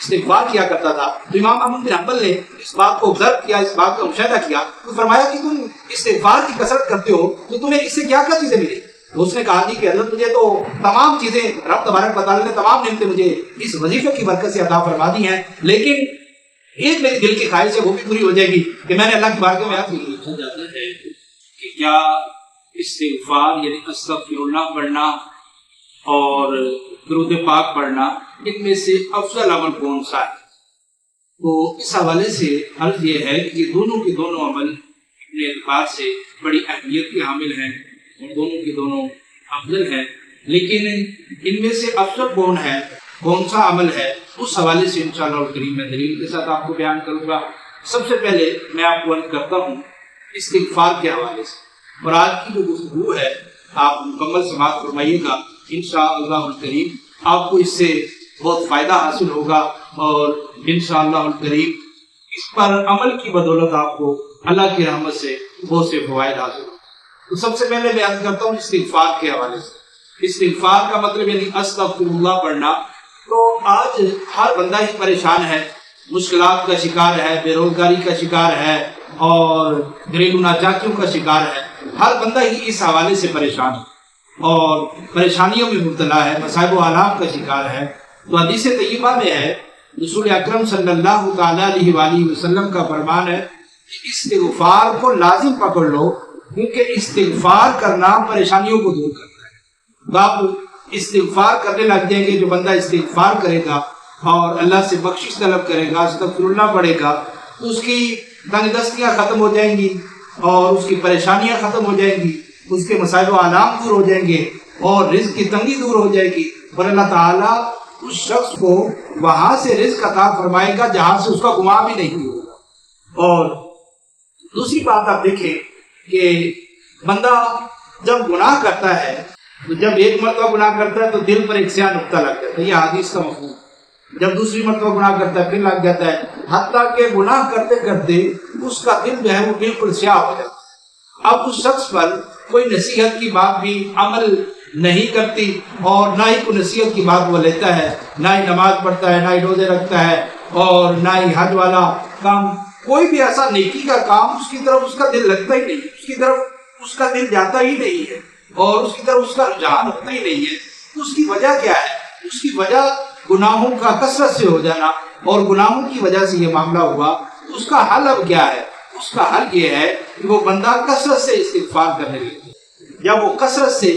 استغفار کیا کرتا تھا. تو امام احمد بن حنبل نے اس بات کو آبزرو کیا, اس بات کا مشاہدہ کیا, تو فرمایا کہ تم استغفار کی کثرت کرتے ہو تو تمہیں اس سے کیا کیا چیزیں ملی؟ تو اس نے کہا کہ حضرت مجھے تو تمام چیزیں رب تبارک و تعالیٰ نے تمام نعمتیں مجھے اس وظیفے کی برکت سے عطا فرما دی ہیں, لیکن ایک میری دل کی خواہش ہے وہ بھی پوری ہو جائے گی کہ میں نے اللہ کی بارگاہ میں پوچھا جاتا ہے کہ کیا استغفار یعنی استغفر اللہ پڑھنا اور درود پاک پڑھنا ان میں سے افضل عمل کون سا ہے؟ تو اس حوالے سے عرض یہ ہے کہ دونوں کے دونوں عمل اپنے اعتبار سے بڑی اہمیت کے حامل ہیں اور دونوں کے دونوں افضل ہیں, لیکن ان میں سے افضل کون ہے, کون سا عمل ہے, اس حوالے سے انشاءاللہ الکریم میں دلیل کے ساتھ آپ کو بیان کروں گا. سب سے پہلے میں آپ کو عرض کرتا ہوں استغفار کے حوالے سے, اور آج کی جو گفتگو ہے آپ مکمل سماعت فرمائیے گا, انشاءاللہ الکریم آپ کو اس سے بہت فائدہ حاصل ہوگا اور انشاءاللہ الکریم اس پر عمل کی بدولت آپ کو اللہ کی رحمت سے بہت سے فوائد حاصل ہوں. تو سب سے پہلے میں عرض کرتا ہوں استغفار کے حوالے سے. استغفار کا مطلب یعنی استغفر اللہ پڑھنا. تو آج ہر بندہ ہی پریشان ہے, مشکلات کا شکار ہے, بے روزگاری کا شکار ہے اور گھریلو ناچاکیوں کا شکار ہے. ہر بندہ ہی اس حوالے سے پریشان ہے اور پریشانیوں میں مبتلا ہے, مصائب و آلام کا شکار ہے. تو حدیث طیبہ میں ہے, رسول اکرم صلی اللہ تعالیٰ علیہ وآلہ وسلم کا فرمان ہے کہ استغفار کو لازم پکڑ لو, کیونکہ استغفار کرنا پریشانیوں کو دور کرتا ہے. تو آپ استغفار کرنے لگ جائیں گے. جو بندہ استغفار کرے گا اور اللہ سے بخشش طلب کرے گا, استغفر اللہ پڑھے گا, تو اس کی تنگ دستیاں ختم ہو جائیں گی اور اس کی پریشانیاں ختم ہو جائیں گی, اس کے مصائب و آلام دور ہو جائیں گے اور رزق کی تنگی دور ہو جائے گی, اور اللہ تعالیٰ اس شخص کو وہاں سے رزق عطا فرمائے گا جہاں سے اس کا گمان بھی نہیں ہوگا. اور دوسری بات آپ دیکھیں کہ بندہ جب گناہ کرتا ہے تو جب ایک مرتبہ گناہ کرتا ہے تو دل پر ایک سیاہ نقطہ لگ جاتا ہے, یہ حدیث کا مفہوم. جب دوسری مرتبہ گناہ کرتا ہے پھر لگ جاتا ہے, حتیٰ کہ گناہ کرتے کرتے اس کا دل جو ہے وہ بالکل سیاہ ہو جاتا ہے. اب اس شخص پر کوئی نصیحت کی بات بھی عمل نہیں کرتی اور نہ ہی کوئی نصیحت کی بات وہ لیتا ہے, نہ ہی نماز پڑھتا ہے, نہ ہی روزے رکھتا ہے اور نہ ہی حج والا کام, کوئی بھی ایسا نیکی کا کام اس کی طرف اس کا دل لگتا ہی نہیں, اس کی طرف اس کا دل جاتا ہی نہیں ہے اور اس کی طرف اس کا رجحان ہوتا ہی نہیں ہے. تو اس کی وجہ کیا ہے؟ اس کی وجہ گناہوں کا کثرت سے ہو جانا, اور گناہوں کی وجہ سے یہ معاملہ ہوا. اس کا حل اب کیا ہے؟ اس کا حل یہ ہے کہ وہ بندہ کثرت سے استغفار کرنے لگے. جب وہ کثرت سے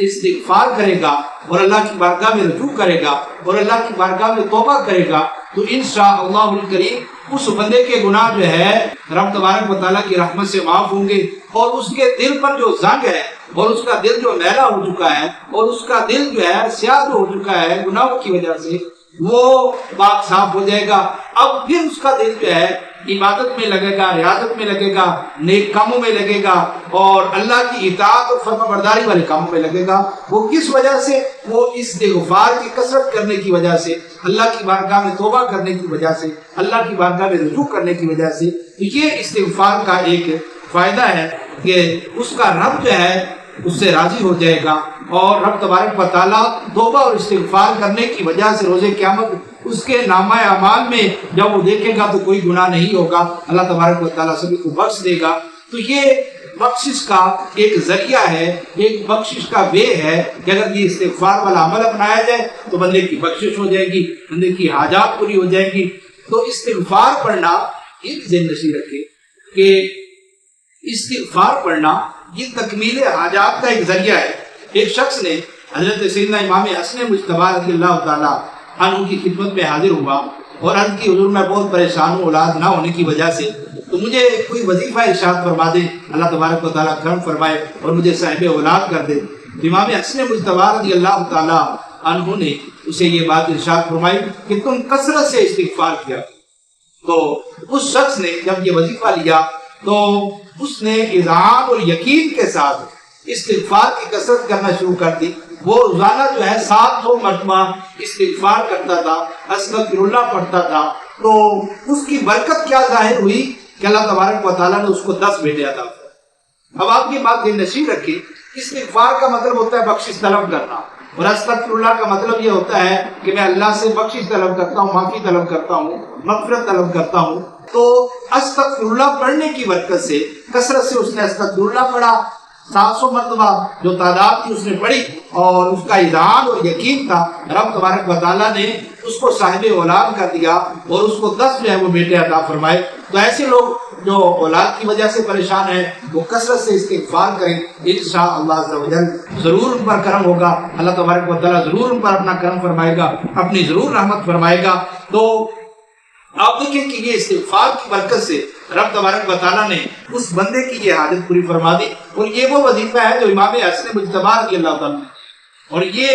استغفار کرے گا اور اللہ کی بارگاہ میں رجوع کرے گا اور اللہ کی بارگاہ میں توبہ کرے گا تو انشاءاللہ الکریم اس بندے کے گناہ جو ہے رب تبارک و تعالیٰ کی رحمت سے معاف ہوں گے, اور اس کے دل پر جو زنگ ہے اور اس کا دل جو میلا ہو چکا ہے اور اس کا دل جو ہے سیاہ ہو چکا ہے گناہوں کی وجہ سے, وہ پاک صاف ہو جائے گا. اب پھر اس کا دل جو ہے عبادت میں لگے گا, ریاضت میں لگے گا, نیک کاموں میں لگے گا اور اللہ کی اطاعت اور فرما برداری والے کاموں میں لگے گا. وہ کس وجہ سے؟ وہ استغفار کی کثرت کرنے کی وجہ سے, اللہ کی بارگاہ میں توبہ کرنے کی وجہ سے, اللہ کی بارگاہ میں رجوع کرنے کی وجہ سے. یہ استغفار کا ایک فائدہ ہے کہ اس کا رب جو ہے اس سے راضی ہو جائے گا, اور رب تبارک و تعالیٰ توبہ اور استغفار کرنے کی وجہ سے روز قیامت اس کے نامہ اعمال میں جب وہ دیکھے گا تو کوئی گناہ نہیں ہوگا, اللہ تبارک و تعالیٰ سبھی کو بخش دے گا. تو یہ بخشش کا ایک ذریعہ ہے, ایک بخشش کا وے ہے کہ اگر یہ استغفار والا عمل اپنایا جائے تو بندے کی بخشش ہو جائے گی, بندے کی حاجات پوری ہو جائیں گی. تو استغفار پڑھنا یہ بھی ذہن نشین رکھے کہ استغفار پڑھنا یہ تکمیل حاجات کا ایک ذریعہ ہے. ایک شخص نے حضرت سیدنا امام حسن مجتبی رضی اللہ تعالیٰ عنہ کی خدمت میں حاضر ہوا اور عرض کی حضور میں بہت پریشان ہوں اولاد نہ ہونے کی وجہ سے, تو مجھے کوئی وظیفہ ارشاد فرما دے, اللہ تبارک و تعالیٰ کرم فرمائے اور مجھے صاحب اولاد کر دے. امام حسن مجتبی رضی اللہ تعالیٰ عنہ نے اسے یہ بات ارشاد فرمائی کہ تم کثرت سے استغفار کیا. تو اس شخص نے جب یہ وظیفہ لیا تو اس نے اذعان اور یقین کے ساتھ استغفار کی کثرت کرنا شروع کر دی. وہ روزانہ جو ہے 700 مرتبہ استغفار کرتا تھا, استغفر اللہ پڑھتا تھا. تو اس کی برکت کیا ظاہر ہوئی کہ اللہ تبارک و تعالیٰ نے اس کو 10 بیٹے عطا فرمائے. اب آپ کی بات ذہن نشین رکھیں, استغفار کا مطلب ہوتا ہے بخشش طلب کرنا, اور استغفراللہ کا مطلب یہ ہوتا ہے کہ میں اللہ سے بخشش طلب کرتا ہوں، معافی طلب کرتا ہوں، مغفرت طلب کرتا ہوں. تو استغفراللہ پڑھنے کی برکت سے، کثرت سے اس نے استغفراللہ پڑھا، 700 مرتبہ جو تعداد تھی اس نے پڑھی، اور اس کا اذعان اور یقین تھا رب تبارک و تعالیٰ نے اس کو صاحب اولاد کر دیا اور اس کو 10 جو ہے وہ بیٹے عطا فرمائے. تو ایسے لوگ جو اولاد کی وجہ سے پریشان ہیں وہ کثرت سے استغفار کریں، انشاءاللہ عز و جل ضرور ان پر کرم ہوگا. اللہ تبارک و تعالیٰ ضرور ان پر اپنا کرم فرمائے گا، اپنی ضرور رحمت فرمائے گا. تو آپ دیکھیں کہ یہ استغفار کی برکت سے رب تبارک و تعالیٰ نے اس بندے کی یہ حاجت پوری فرما دی. اور یہ وہ وظیفہ ہے جو امام حسن مجتبی رضی اللہ تعالیٰ نے، اور یہ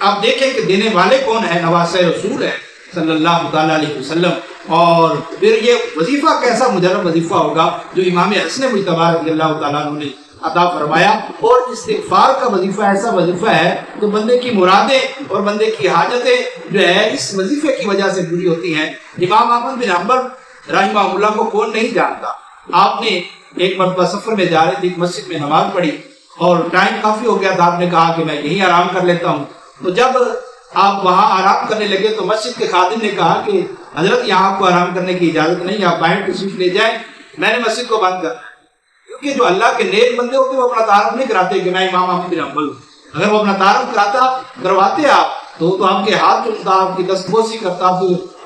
آپ دیکھیں کہ دینے والے کون ہیں، نواسہ رسول ہے صلی اللہ تعالیٰ علیہ وسلم. اور پھر یہ وظیفہ کیسا مجرب وظیفہ ہوگا جو امام حسن مجتبی رضی اللہ تعالیٰ نے عطا فرمایا. اور استغفار کا وظیفہ ایسا وظیفہ ہے جو بندے کی مرادیں اور بندے کی حاجتیں جو ہے اس وظیفے کی وجہ سے پوری ہوتی ہیں. امام احمد بن حنبل رحمہ اللہ کو کون نہیں جانتا. آپ نے ایک مرتبہ سفر میں جا رہے تھے، ایک مسجد میں نماز پڑھی اور ٹائم کافی ہو گیا تھا. آپ نے کہا کہ میں یہیں آرام کر لیتا ہوں. تو جب آپ وہاں آرام کرنے لگے تو مسجد کے خادم نے کہا کہ حضرت یہاں آپ کو آرام کرنے کی اجازت نہیں، آپ باہر تشریف لے جائیں، میں نے مسجد کو بند کرنا ہے. کیونکہ جو اللہ کے نیک بندے ہوتے ہیں وہ اپنا تعارف نہیں کراتے کہ میں امام احمد بن حنبل ہوں. اگر وہ اپنا تعارف کرواتے آپ تو آپ کے ہاتھ چومتا، آپ کی دستبوسی کرتا، آپ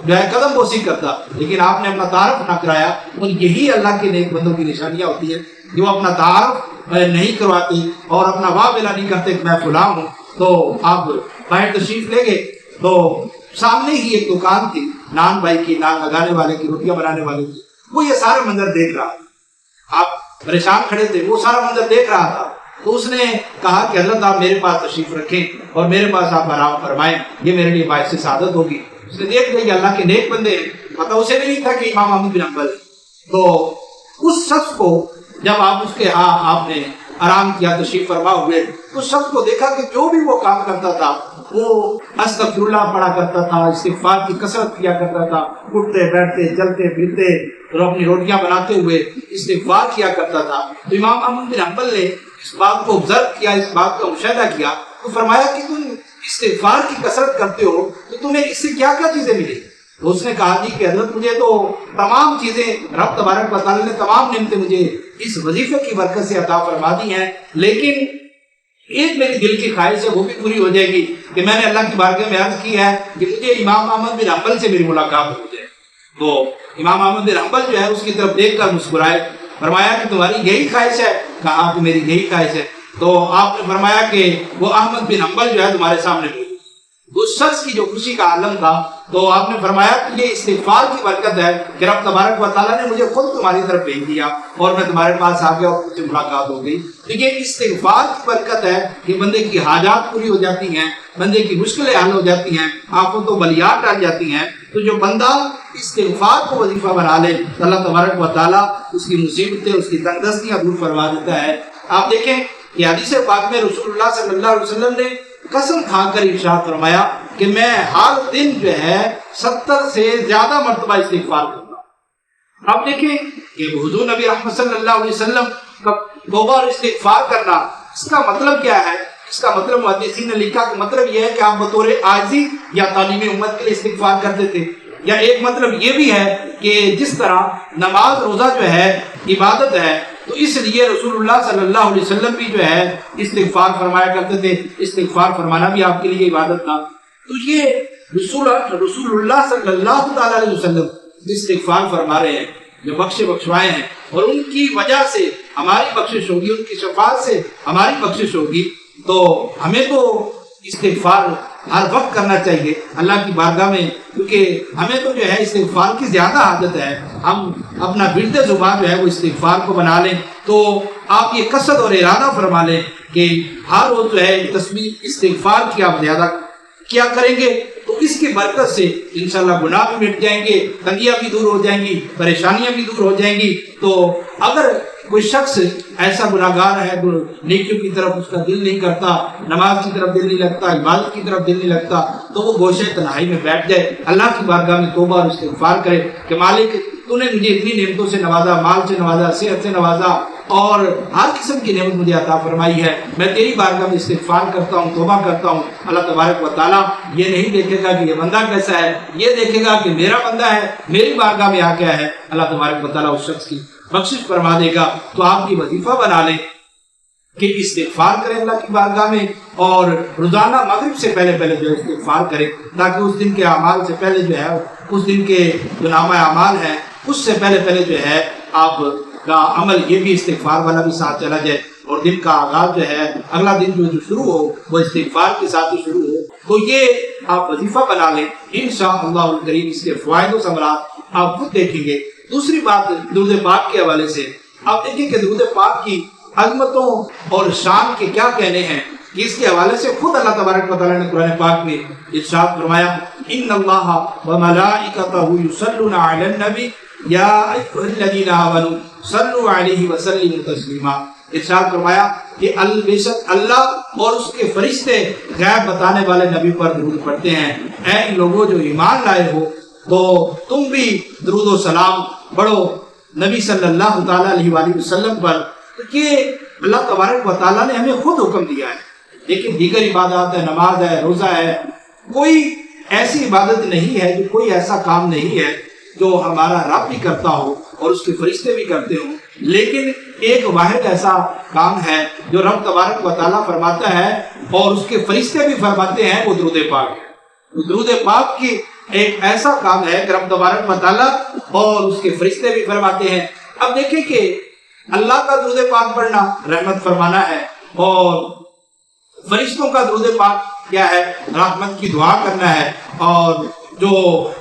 جو ہے قدم بوسی کرتا. لیکن آپ نے اپنا تعارف نہ کرایا. اور یہی اللہ کے نیک بندوں کی نشانیاں ہوتی ہیں کہ وہ اپنا تعارف نہیں کرواتے اور اپنا واہ بلا نہیں کرتے کہ میں فلاں ہوں. تو آپ باہر تشریف لے گئے تو سامنے ہی ایک دکان تھی، نان بھائی کی، نان لگانے والے کی، روٹیاں بنانے والے کی. وہ یہ سارا منظر دیکھ رہا تھا. آپ پریشان کھڑے تھے، وہ سارا منظر دیکھ رہا تھا. تو اس نے کہا کہ حضرت آپ میرے پاس تشریف رکھیں اور میرے پاس آپ آرام فرمائیں، یہ میرے لیے باعث سعادت ہوگی. اس نے دیکھ لیا اللہ کے نیک بندے ہیں، پتہ اسے بھی نہیں تھا کہ امام احمد بن حنبل. تو اس شخص کو جب آپ اس کے ہاں آپ نے آرام کیا، تشریف فرما ہوئے، اس شخص کو دیکھا کہ جو بھی وہ کام کرتا تھا وہ استغفراللہ پڑھا کرتا تھا، استغفار کی کثرت کیا کرتا تھا، اٹھتے بیٹھتے چلتے پھرتے اور اپنی روٹیاں بناتے ہوئے استغفار کیا کرتا تھا. تو امام احمد بن حنبل نے اس بات کو آبزرو کیا، اس بات کا مشاہدہ کیا. تو فرمایا کہ تم استغفار کی کثرت کرتے ہو تو تمہیں اس سے کیا کیا چیزیں ملی؟ تو اس نے کہا جی کہ حضرت مجھے تو تمام چیزیں رب تبارک و تعالیٰ نے تمام نعمتیں مجھے اس وظیفے کی برکت سے عطا فرما دی ہیں، لیکن ایک میری دل کی خواہش ہے وہ بھی پوری ہو جائے گی کہ میں نے اللہ کی بارگاہ میں عرض کی ہے کہ مجھے امام احمد بن حنبل سے میری ملاقات ہو جائے. تو امام احمد بن حنبل جو ہے اس کی طرف دیکھ کر مسکرائے. فرمایا کہ تمہاری یہی خواہش ہے؟ کہا کہ میری یہی خواہش ہے. تو آپ نے فرمایا کہ وہ احمد بن حنبل جو ہے تمہارے سامنے موجود. اس شخص کی جو خوشی کا عالم تھا تو آپ نے فرمایا کہ یہ استغفار کی برکت ہے کہ رب تبارک و تعالیٰ نے مجھے خود تمہاری طرف بھیج دیا اور میں تمہارے پاس آ گیا اور مجھ سے ملاقات ہو گئی. تو یہ استغفار کی برکت ہے کہ بندے کی حاجات پوری ہو جاتی ہیں، بندے کی مشکلیں حل ہو جاتی ہیں، آفت و بلیات ٹل جاتی ہیں. تو جو بندہ استغفار کو وظیفہ بنا لے اللہ تبارک و تعالیٰ اس کی مصیبتیں، اس کی تنگ دستیاں دور فرما دیتا ہے. آپ دیکھیں کہ حدیث پاک میں رسول اللہ صلی اللہ علیہ وسلم نے قسم کھا کر ارشاد فرمایا کہ میں ہر دن جو ہے 70 سے زیادہ مرتبہ استغفار کرتا ہوں. آپ دیکھیں کہ حضور نبی رحمت صلی اللہ علیہ وسلم کا توبہ اور استغفار کرنا، اس کا مطلب کیا ہے؟ اس کا مطلب محدثین نے لکھا کہ مطلب یہ ہے کہ آپ بطور عاجزی یا تعلیم امت کے لیے استغفار کرتے تھے. یا ایک مطلب یہ بھی ہے کہ جس طرح نماز روزہ جو ہے عبادت ہے تو اس لیے رسول اللہ صلی اللہ علیہ وسلم بھی جو ہے استغفار فرمایا کرتے تھے. استغفار فرمانا بھی آپ کے لیے عبادت تھا. تو یہ رسول اللہ صلی اللہ تعالیٰ علیہ وسلم استغفار فرما رہے ہیں جو بخشوائے ہیں، اور ان کی وجہ سے ہماری بخشش ہوگی، ان کی شفاعت سے ہماری بخشش ہوگی. تو ہمیں تو استغفار ہر وقت کرنا چاہیے اللہ کی بارگاہ میں، کیونکہ ہمیں تو جو ہے استغفار کی زیادہ عادت ہے. ہم اپنا ورد زبان جو ہے وہ استغفار کو بنا لیں. تو آپ یہ قصد اور ارادہ فرما لیں کہ ہر روز جو ہے تسبیح استغفار کی آپ زیادہ کیا کریں گے تو اس کی برکت سے انشاءاللہ گناہ بھی مٹ جائیں گے، تنگیاں بھی دور ہو جائیں گی، پریشانیاں بھی دور ہو جائیں گی. تو اگر کوئی شخص ایسا گناہگار ہے نیکیوں کی طرف اس کا دل نہیں کرتا، نماز کی طرف دل نہیں لگتا، عبادت کی طرف دل نہیں لگتا، تو وہ گوشے تنہائی میں بیٹھ جائے، اللہ کی بارگاہ میں توبہ اور استغفار کرے کہ مالک تو نے مجھے اتنی نعمتوں سے نوازا، مال سے نوازا، صحت سے نوازا، اور ہر قسم کی نعمت مجھے عطا فرمائی ہے، میں تیری بارگاہ میں استغفار کرتا ہوں، توبہ کرتا ہوں۔ اللہ تبارک و تعالیٰ یہ نہیں دیکھے گا کہ یہ بندہ کیسا ہے، یہ دیکھے گا کہ میرا بندہ ہے، میری بارگاہ میں آ گیا ہے۔ اللہ تبارک و تعالیٰ اس شخص کی بخشش فرما دے گا۔ تو آپ کی وظیفہ بنا لیں کہ استغفار کریں اللہ کی بارگاہ میں، اور روزانہ مغرب سے پہلے پہلے جو استغفار کریں، تاکہ اس دن کے اعمال سے پہلے جو ہے، اس دن کے جو نامہ اعمال ہے اس سے پہلے پہلے جو ہے آپ کا عمل یہ بھی استغفار والا بھی ساتھ چلا جائے، اور دن کا آغاز جو ہے اگلا دن جو شروع ہو وہ استغفار کے ساتھ ہی شروع ہو۔ تو یہ آپ وظیفہ بنا لیں، انشاءاللہ الکریم اس کے فوائد و ثمرات آپ خود دیکھیں گے۔ دوسری بات درود پاک کے حوالے سے آپ دیکھیں کہ درود پاک کی عظمتوں اور شان کے کیا کہنے ہیں، کہ اس کے حوالے سے خود اللہ تبارک و تعالیٰ نے قرآن پاک میں ارشاد فرمایا، ان اللہ وملائکتہ یصلون علی النبی یا ایھا الذین آمنوا صلوا علیہ وسلموا تسلیما۔ ارشاد فرمایا کہ بے شک اللہ اور اس کے فرشتے غیب بتانے والے نبی پر درود پڑھتے ہیں۔ اے لوگوں جو ایمان لائے ہو تو تم بھی درود و سلام پڑھو نبی صلی اللہ تعالیٰ علیہ وآلہ وسلم پر۔ کہ اللہ تبارک و تعالیٰ نے ہمیں خود حکم دیا ہے، لیکن دیگر عبادات ہے، نماز ہے، روزہ ہے، کوئی ایسی عبادت نہیں ہے، جو کوئی ایسا کام نہیں ہے جو ہمارا رب بھی کرتا ہو اور اس کے فرشتے بھی کرتے ہوں، لیکن ایک واحد ایسا کام ہے جو رب تبارک و تعالیٰ فرماتا ہے اور اس کے فرشتے بھی فرماتے ہیں، وہ درود پاک ہے۔ درود پاک کی ایک ایسا کام ہے کہ رب تبارک و تعالیٰ اور اس کے فرشتے بھی فرماتے ہیں۔ اب دیکھیں کہ اللہ کا درود پاک پڑھنا رحمت فرمانا ہے، اور فرشتوں کا درود پاک کیا ہے، رحمت کی دعا کرنا ہے، اور جو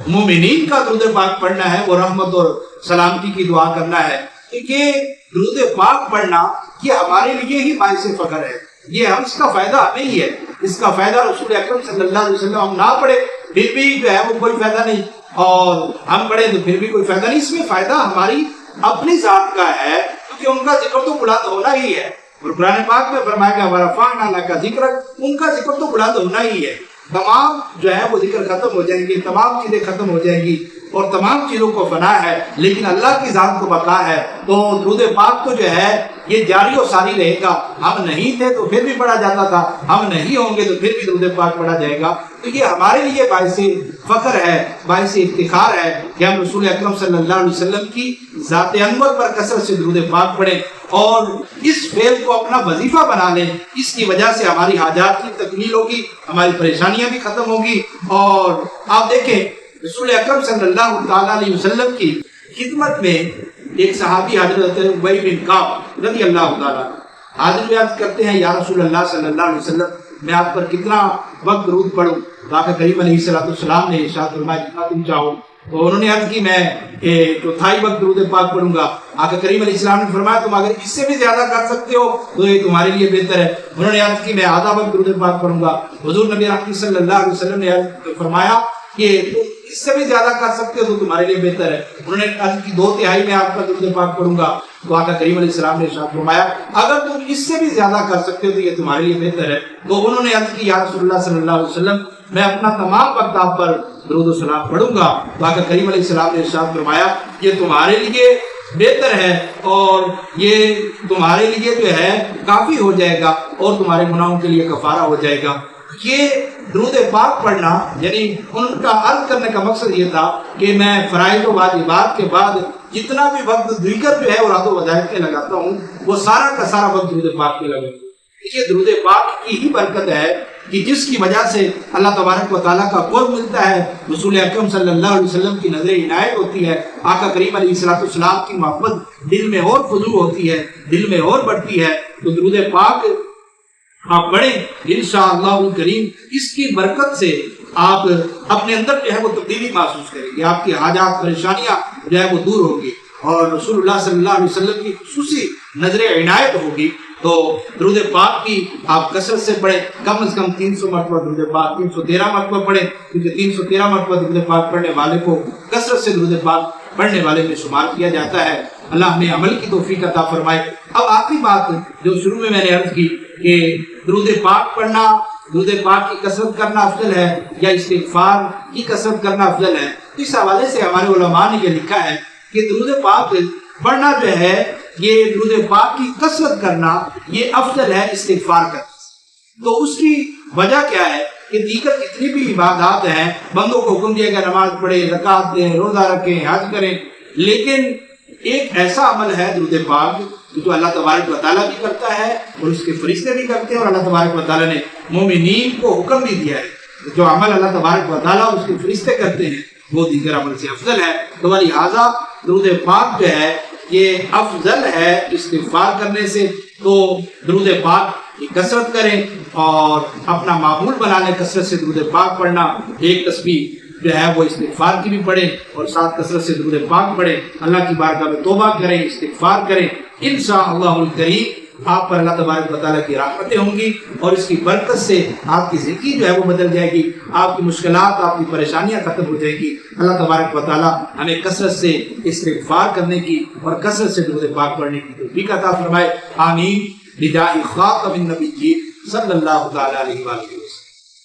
مومنین کا درود پاک پڑھنا ہے وہ رحمت اور سلامتی کی دعا کرنا ہے۔ کہ درود پاک پڑھنا یہ ہمارے لیے ہی باعث فخر ہے، یہ اس کا فائدہ ہمیں ہی ہے، اس کا فائدہ رسول اکرم صلی اللہ علیہ وسلم ہم نہ پڑھے پھر بھی جو ہے وہ کوئی فائدہ نہیں، اور ہم پڑھے تو پھر بھی کوئی فائدہ نہیں۔ اس میں فائدہ ہماری اپنی ذات کا ہے، کیونکہ ان کا ذکر تو بلند ہونا ہی ہے، اور قرآن پاک میں فرمایا کہ ورفعنا لک ذکرک، ان کا ذکر تو بلند ہونا ہی ہے۔ تمام جو ہے وہ ذکر ختم ہو جائیں گی، تمام چیزیں ختم ہو جائیں گی، اور تمام چیزوں کو فنا ہے، لیکن اللہ کی ذات کو بقا ہے۔ تو درود پاک تو جو ہے یہ جاری و ساری رہے گا، ہم نہیں تھے تو پھر بھی پڑھا جاتا تھا، ہم نہیں ہوں گے تو پھر بھی درود پاک پڑھا جائے گا۔ تو یہ ہمارے لیے باعث فخر ہے، باعث افتخار ہے کہ ہم رسول اکرم صلی اللہ علیہ وسلم کی ذات انور پر کثرت سے درود پاک پڑھیں، اور اس فعل کو اپنا وظیفہ بنا لیں۔ اس کی وجہ سے ہماری حاجات کی تکمیل ہوگی، ہماری پریشانیاں بھی ختم ہوگی۔ اور آپ دیکھیں رسول اکرم صلی اللہ تعالیٰ علیہ وسلم کی خدمت میں ایک صحابی حضرت ابی بن کعب رضی اللہ تعالیٰ حاضر بیعت کرتے ہیں، یا رسول اللہ صلی اللہ علیہ وسلم میں آپ پر کتنا وقت درود پڑھوں؟ تو آقا کریم علیہ السلام نے ارشاد فرمایا جتنا تم چاہو۔ تو انہوں نے عرض کی میں چوتھائی وقت درود پاک پڑھوں گا۔ آقا کریم علیہ السلام نے فرمایا تم اگر اس سے بھی زیادہ کر سکتے ہو تو یہ تمہارے لیے بہتر ہے۔ انہوں نے عرض کی میں آدھا وقت درود پاک پڑھوں گا۔ حضور نبی رحمت صلی اللہ علیہ وسلم نے فرمایا کہ تم اس سے بھی زیادہ کر سکتے ہو تو تمہارے لیے بہتر ہے۔ انہوں نے عرض کی 2/3 میں آپ کا درود پاک پڑھوں گا۔ تو آقا کریم علیہ السلام نے ارشاد فرمایا اگر تم اس سے بھی زیادہ کر سکتے ہو تو یہ تمہارے لیے بہتر ہے۔ تو انہوں نے عرض کی یا رسول اللہ صلی اللہ علیہ وسلم میں اپنا تمام وقت آپ پر درود و سلام پڑھوں گا۔ تو آقا کریم علیہ السلام نے ارشاد فرمایا یہ تمہارے لیے بہتر ہے، اور یہ تمہارے لیے جو ہے کافی ہو جائے گا، اور تمہارے گناہوں کے لیے کفارہ ہو جائے گا۔ یہ درود پاک پڑھنا یعنی ان کا عرض کرنے کا مقصد یہ تھا کہ میں فرائض و واجبات کے بعد جتنا بھی وقت دیگر جو ہے اور و وظائف کے لگاتا ہوں وہ سارا کا سارا وقت درود پاک کے لگے۔ یہ درود پاک کی ہی برکت ہے کہ جس کی وجہ سے اللہ تبارک و تعالیٰ کا قرب ملتا ہے، رسول اکرم صلی اللہ علیہ وسلم کی نظر عنایت ہوتی ہے، آقا کریم علیہ السلام کی محبت دل میں اور فزو ہوتی ہے، دل میں اور بڑھتی ہے۔ تو درود پاک آپ پڑھیں انشاءاللہ الکریم، اس کی برکت سے آپ اپنے اندر جو ہے وہ تبدیلی محسوس کریں گے، آپ کی حاجات پریشانیاں جو ہے وہ دور ہوں گی، اور رسول اللہ صلی اللہ علیہ وسلم کی خصوصی نظر عنایت ہوگی۔ تو درود پاک کی آپ کثرت سے پڑھیں، کم از کم 300 مرتبہ درود پاک، 313 مرتبہ پڑھیں، کیونکہ 313 مرتبہ درود پاک پڑھنے والے کو کثرت سے درود پاک پڑھنے والے میں شمار کیا جاتا ہے۔ اللہ ہمیں عمل کی توفیق عطا فرمائے۔ اب آخری بات جو شروع میں نے عرض کی کہ درود پاک پڑھنا، درود پاک کی کثرت کرنا افضل ہے یا استغفار کی کثرت کرنا افضل ہے، اس حوالے سے ہمارے علماء نے یہ لکھا ہے کہ درود پاک پڑھنا جو ہے یہ درود پاک کی کثرت کرنا یہ افضل ہے استغفار کرنے سے۔ تو اس کی وجہ کیا ہے کہ دیگر جتنی بھی عبادات ہیں بندوں کو حکم دیا گیا نماز پڑھیں، زکوٰۃ دیں، روزہ رکھیں، حج کریں، لیکن ایک ایسا عمل ہے درود پاک جو اللہ تبارک و تعالیٰ بھی کرتا ہے اور اس کے فرشتے بھی کرتے ہیں، اور اللہ تبارک و تعالیٰ نے مومنین کو حکم بھی دیا ہے جو عمل اللہ تبارک و تعالیٰ اور اس کے فرشتے کرتے ہیں وہ دیگر عمل سے افضل ہے۔ تو لہٰذا درود پاک جو ہے یہ افضل ہے استغفار کرنے سے۔ تو درود پاک کی کثرت کریں اور اپنا معمول بنا لیں کثرت سے درود پاک پڑھنا۔ ایک تسبیح جو ہے وہ استغفار کی بھی پڑھیں اور ساتھ کثرت سے درود پاک پڑھیں، اللہ کی بارگاہ میں توبہ کریں، استغفار کریں۔ انشاءاللہ الکریم آپ پر اللہ تبارک و تعالیٰ کی رحمتیں ہوں گی اور اس کی برکت سے آپ کی زندگی جو ہے وہ بدل جائے گی، آپ کی مشکلات، آپ کی پریشانیاں ختم ہو جائیں گی۔ اللہ تبارک و تعالیٰ ہمیں کثرت سے استغفار کرنے کی اور کثرت سے درود پاک پڑھنے کی توفیق عطا فرمائے۔ آمین بجاہ خاتم النبیین صلی اللہ تعالیٰ علیہ وآلہ